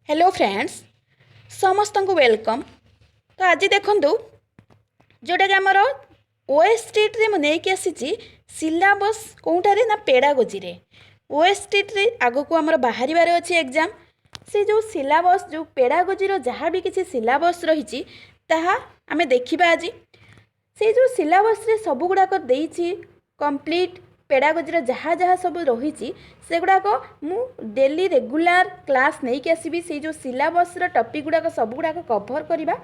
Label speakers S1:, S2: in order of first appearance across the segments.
S1: Hello friends समस्त को welcome. तो आज देखूँ जोटा कि आमर ओएसटी रे मुझे आसी सिलेबस कौटारे ना पेडागोजी रे ओएसटी रे आग को आमर बाहर अच्छी एग्जाम से जो सिलेबस जो पेडागोजी जहाँ भी किसी सिलेबस रही आम देखा आज से जो सिलेबस रे सब गुड़ाक कंप्लीट पेडागोजी जहाँ जहाँ सब रही से गुड़ाक मु डेली रेगुलर क्लास नहीं कि आसबि से जो सिलेबस टॉपिक गुड़ाक सब गुड़ाक कवर करवा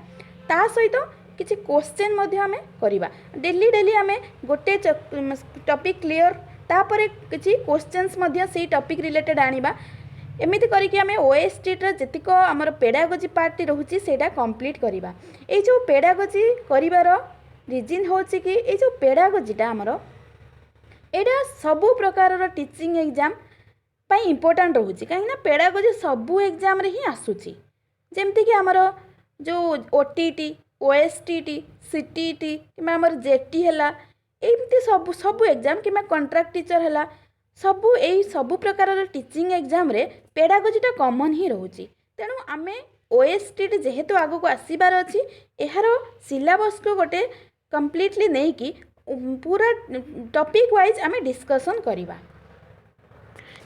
S1: ता सहित किसी क्वेश्चन आम करवा डेली डेली आम गोटे टॉपिक क्लियर तापर किसी क्वेश्चंस से टॉपिक रिलेटेड आनिबा एमिति करिकि आमे ओएसटी जेतिक आमर पेडागोजी पार्ट रहुची सेटा कंप्लीट करवा। ए जो पेडागोजी करिवार रीजन होची कि ए जो पेडागोजीटा आमर एटा सबु प्रकार टीचिंग एग्जाम पाई इंपोर्टेंट रोचे कहीं पेडागोजी सबू एग्जाम रे ही आसूची जेमती कि आमर जो ओटीटी ओएसटीटी सीटीटी कि आमर जेटी है एमती सबू सबू एग्जाम कि कंट्राक्ट टीचर है सबू यही सबू प्रकार टीचिंग एग्जाम रे पेडागोजीटा कॉमन ही रोचे। तेणु आमे ओएसटीटी जेहेतु आगो को आसबार अच्छी यार सिलेबस को गोटे कंप्लीटली नहीं कि पूरा टॉपिक वाइज आम डिस्कसन करवा।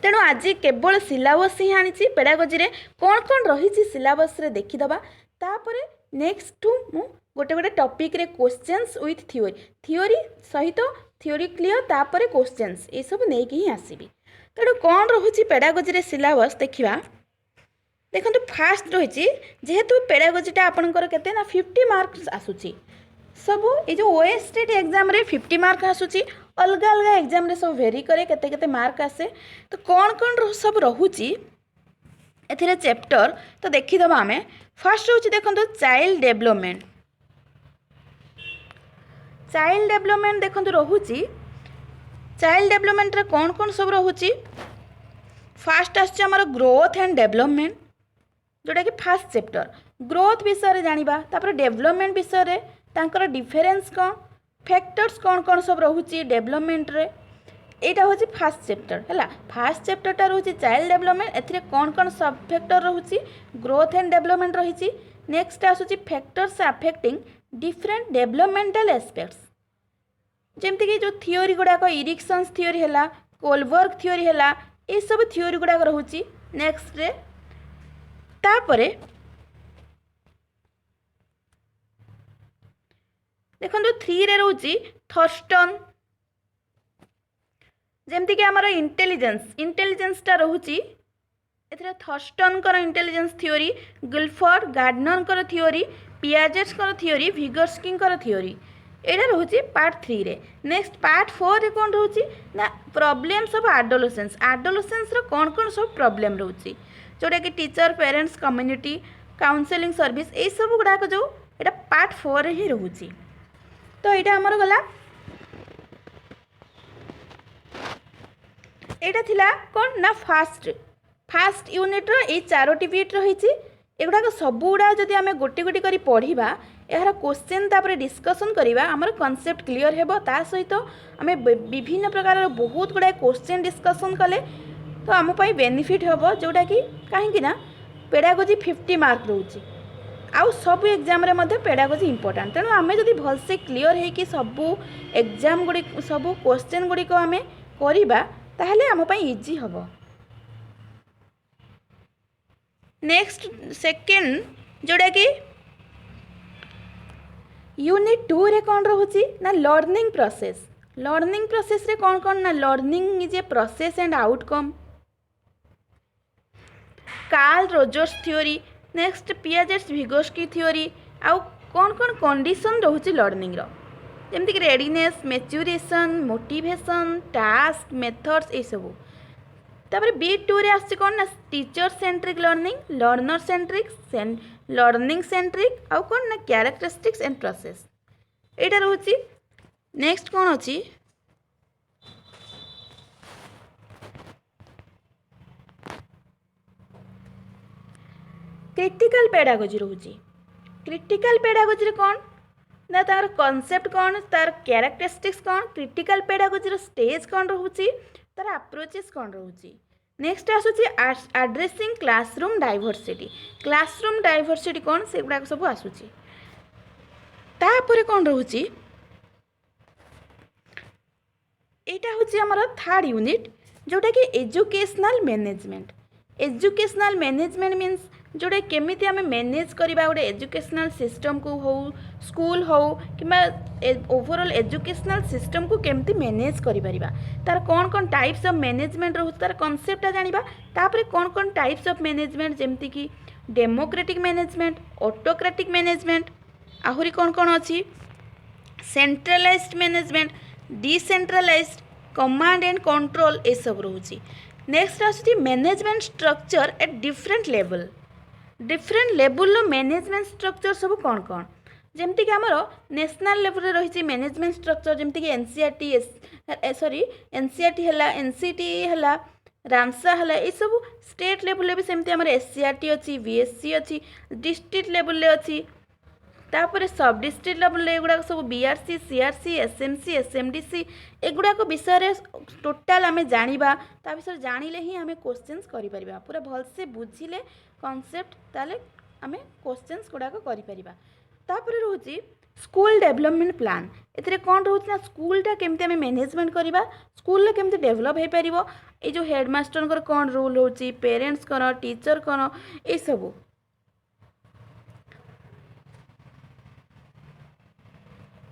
S1: तेणु आज केवल सिलेबस ही आनी पेडागोजी रे कौन कौन रही सिलेबस रे देखीदबा तापर नेक्स्ट मु गोटे गोटे टॉपिक रे क्वेश्चंस विथ थ्योरी थ्योरी सहित थ्योरी क्लियर तापर क्वेश्चंस ये सब नहीं कि ही आसबि। तेणु कौन रही पेडागोजी रे सिलेबस देखा देखो फास्ट रही जेहेतु पेडागोजीटा आपंकर केते ना 50 मार्क्स आसूची सब ये जो ओएसटी एग्जाम रे 50 मार्क आसूची अलग अलग एग्जाम रे सब वेरी करे केते केते मार्क आसे। तो कौन कौन सब रहुची एथिरे चैप्टर तो देखीदबा आमे फर्स्ट होची देखंतु चाइल्ड डेवलपमेंट देखंतु रहुची चाइल्ड डेवलपमेंट रे कौन कौन सब रहुची फास्ट आछी हमर ग्रोथ एंड डेवलपमेंट जोटा कि फास्ट चैप्टर ग्रोथ विषय जानिबा तापर डेवलपमेंट विषय तांकर डिफरेंस कौन फैक्टर्स कौन कौन सब रहुची डेवलपमेंट रे एटा होची फास्ट चैप्टर है फास्ट चैप्टरटा रहुची चाइल्ड डेवलपमेंट एथिरे कौन कौन सब फैक्टर रहुची ग्रोथ एंड डेवलपमेंट रहिची। नेक्स्ट आसुची factors affecting different developmental aspects जेमती कि जो थ्योरी गुड़ाक इरिक्शंस थ्योरी है कोलबर्ग थ्योरी है ये सब थ्योरी गुड़ाक रहुची। नेक्स्ट रे तापरे देखो 3 रे रोची थर्स्टन जेमती कि आमर इंटेलिजेंसटा रोची एथिरे थर्स्टन कर intelligence theory Guilford Gardner theory Piaget theory Vygotsky theory एटा रोची पार्ट 3 रे। नेक्स्ट पार्ट 4 रे कौन रोची ना प्रॉब्लम्स ऑफ एडोलेसेंस रो कौन कौन सब प्रॉब्लम रोची जोटा कि teacher parents community counselling service ये सब गुड़ाक जो एटा पार्ट 4 रे ही रोची। तो यहाँ आमर गला एटा थिला कौन ना फास्ट यूनिट रो ए 4टी बिट रही एगुड़ाक सबुड़ा जदि आम गोटे गोटे करी पढ़ा यार क्वेश्चन तापर डिस्कसन करवा आमर कॉन्सेप्ट क्लियर हेबो ता सहित आम विभिन्न प्रकार बहुत गुड़ाए क्वेश्चन डिस्कसन कले तो आम पाई बेनिफिट हेबो जोटा कि कहीं ना पेडागोजी 50 मार्क रोची आउ सब एग्जाम रे मध्य पेडागोजी इंपोर्टेंट। तेणु आम जदि भलसे क्लियर है कि सबू एग्जाम गुड़ी सबू क्वेश्चन गुड़ी को आम करवा ताहले आम पाई इजी हबो। नेक्स्ट सेकेंड जोड़ा कि यूनिट 2 रे कौन रोची ना लर्निंग प्रोसेस रे कौन कौन ना learning is a process and outcome Carl Rogers theory next Piaget Vygotsky theory आउ कौन कौन कंडीशन रोची लर्निंग रो जेमती कि readiness maturation motivation task methods ये सब। तापर B2 रे आछि कौन ना teacher centric learning learner centric learning centric आउ कौन ना characteristics and process Etah रोची। Next कौन अछि क्रिटिकल पेडागोजी रोची क्रिटिकल पेडागोजी रे कौन ना तार कॉन्सेप्ट कौन तार कैरेक्टरिस्टिक्स कौन क्रिटिकल पेडागोजी रो स्टेज कौन रोची तार अप्रोचेस कौन रोची नेक्स्ट आसूची आड्रेसिंग क्लासरूम डाइवर्सिटी कौन से गुड़ाक सब आसूची तापर कौन रोची एटा होची हमर थर्ड यूनिट जोटा कि एजुकेशनल मैनेजमेंट मीन्स जोटा केमिति आमे मैनेज करबा गोटे एजुकेशनल सिस्टम को हो स्कूल हो कि ओवरऑल एजुकेशनल सिस्टम को केमिति मैनेज करि परिबा तार कौन टाइप्स ऑफ मैनेजमेंट रहू तार कांसेप्ट जानिबा तापर कौन टाइप्स ऑफ मैनेजमेंट जेमति कि डेमोक्रेटिक मैनेजमेंट ऑटोक्रेटिक मैनेजमेंट आहुरी कौन अच्छी centralized management decentralized command and control ये सब रोची नेक्स्ट आसुची management structure at different level management structure सब कौन जमती कि आमर नेशनल लेवल रही मैनेजमेंट स्ट्रक्चर जमती कि एनसीईआरटी है एनसीटी है रामसा है ये सब स्टेट लेवल भी सेमती आमर एससीईआरटी अच्छी बीएससी अच्छी डिस्ट्रिक्ट लेवल अच्छी तापर सब डिस्ट्रिक्ट लेवल एगुड़ा सब बीआरसी सीआरसी एसएमसी एसएमडीसी एगुड़ाक विषय टोटाल आम जाना ता विषय जानिले ही आम क्वेश्चंस करि परिबा पूरा भलसे बुझिले कॉन्सेप्ट ताले आम क्वेश्चंस गुड़ाक करि परिबा तापर रोची स्कूल डेवलपमेंट प्लान एथिरे कौन रोची ना स्कूलटा केमती आम मैनेजमेंट करवा स्कूल केमती डेवलप हो पार ये जो हेडमास्टर कौन रोल होची पेरेंट्स कौन टीचर कौन ये सब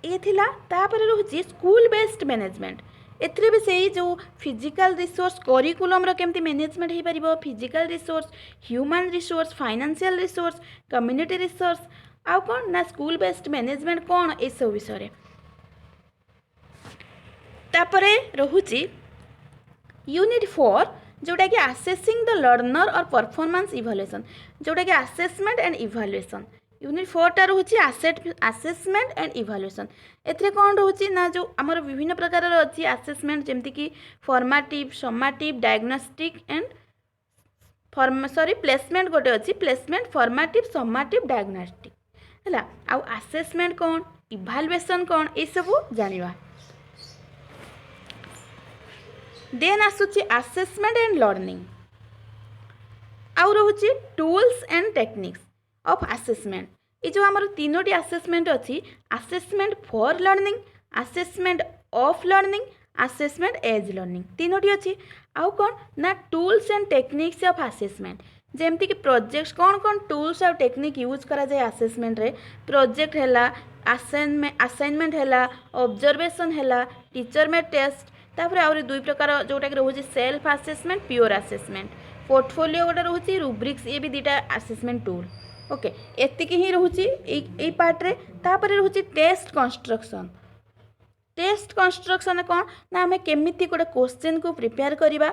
S1: ये थिला तापर रोची स्कूल बेस्ड मैनेजमेंट एथिरे भी सही जो फिजिकल रिसोर्स करिकुलम रो केमती मैनेजमेंट हो पार physical resource human resource financial resource community resource आउ कौन ना स्कूल बेस्ड मैनेजमेंट कौन ये सब विषय तापर रोची यूनिट 4 जोटा कि असेसिंग द लर्नर और परफॉर्मेंस इवैल्यूएशन जोटा कि असेसमेंट एंड इवैल्यूएशन यूनिट 4 टा रोची असेसमेंट एंड इवैल्यूएशन एथिरे कौन रोची ना जो आमर विभिन्न प्रकार अच्छी असेसमेंट जमती कि formative summative diagnostic and placement गोटे अच्छी प्लेसमेंट फॉर्मेटिव सम्मेटिव डायग्नोस्टिक है आउ असेसमेंट कौन इवैल्यूएशन कौन ये सब जानिबा देन आसुची असेसमेंट एंड लर्निंग आउ रोची tools and techniques of assessment ये जो आमर तीनोटी असेसमेंट अच्छी assessment for learning assessment of learning assessment as learning तीनोटी अच्छी आउ कौन ना tools and techniques of assessment जेमती कि प्रोजेक्ट्स कौन टूल्स और टेक्निक यूज करा जाए असेसमेंट रे प्रोजेक्ट है असाइनमेंट है ऑब्जर्वेशन है टीचर में टेस्ट तापर आउरी दुई प्रकार जोटा कि रोचे self assessment pure assessment portfolio गोटे रोचे रुब्रिक्स ये भी दुटा असेसमेंट टूल ओके एतिकी ही रोचे ए पार्ट रे तापर रोचे टेस्ट कंस्ट्रक्शन कौन ना आम केमिति गोटे क्वेश्चन को प्रिपेयर करवा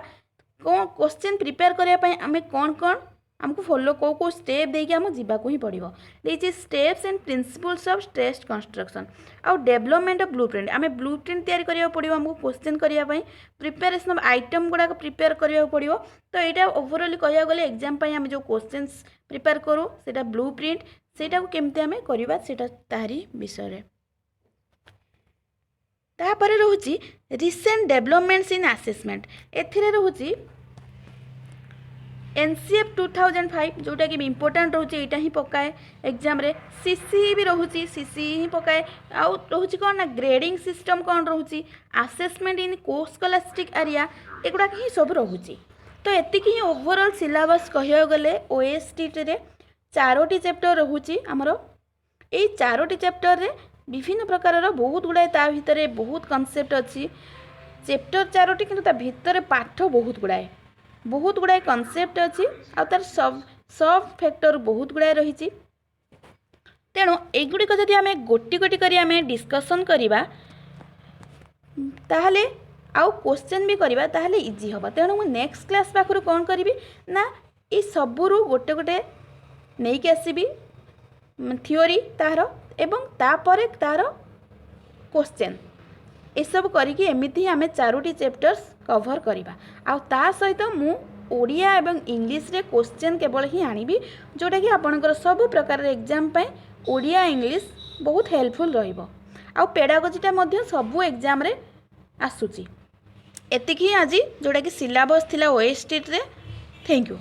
S1: कौन क्वेश्चन प्रिपेयर करने आम कौन आमको फॉलो कौ स्टेप देके आम जावाक ही पड़ो देखिए steps and principles of test construction आउ डेवलपमेंट ऑफ ब्लूप्रिंट आम ब्लूप्रिंट तैयारी करिया पड़ो आमको क्वेश्चन करने प्रिपेरेसन ऑफ आइटम गुड़ाक प्रिपेयर करिया पड़ो तो यहाँ ओवरऑल कह गले एग्जाम आम जो क्वेश्चंस प्रिपेयर करूँ से ब्लूप्रिंट सेटा को केमती आम करवा तारी विषय तापर रोची रिसेंट डेवलपमेंट्स इन असेसमेंट एथिरे रोची एनसीएफ 2005 जोटा कि इम्पोर्टाट रोचे यहाँ ही पकाए एग्जाम रे सीसी भी रोची सीसी ही पकाए आउ रोची कौन ना ग्रेडिंग सिस्टम कौन रोची असेसमेंट इन को स्कॉलास्टिक एरिया एगुड़ाक ही सब रोची तो एतिकी ही ओवरऑल सिलेबस कह गले ओएसटी रे 4टी चैप्टर रोची आमर ये 4टी चैप्टर रे विभिन्न प्रकार बहुत गुड़ाए ता भितर बहुत कनसेप्ट अच्छी चैप्टर 4टी किंतु ता भितर पाठ बहुत गुड़ाए कनसेप्ट अच्छी आ तार सब फैक्टर बहुत गुड़ाए रही तेणु एगुड़िक जदि आम गोटी गोटी करी आम डिस्कसन करवा ताहले आउ क्वेश्चन भी करवा ताहले इजी हम तेणु मु नेक्स्ट क्लास पाखरु कौन करी ना ये सबुरु गोटे गोटे नहीं कि आसबि थियोरी तार एवं तापर तार क्वेश्चन ये सब करिकी एमिति आम 4टी चैप्टर्स कवर करवा आ ता सहित मु ओडिया एवं इंग्लिश रे क्वेश्चन केवल ही आनिबी जोटा कि आपनकर सब प्रकार एग्जाम पे ओडिया इंग्लिश बहुत हेल्पफुल रहिबो आ पेडागोजीटा मध्य सब एग्जाम रे आसुची एतिक ही आज जोटा कि सिलेबस थिला ओएसटी रे। Thank you.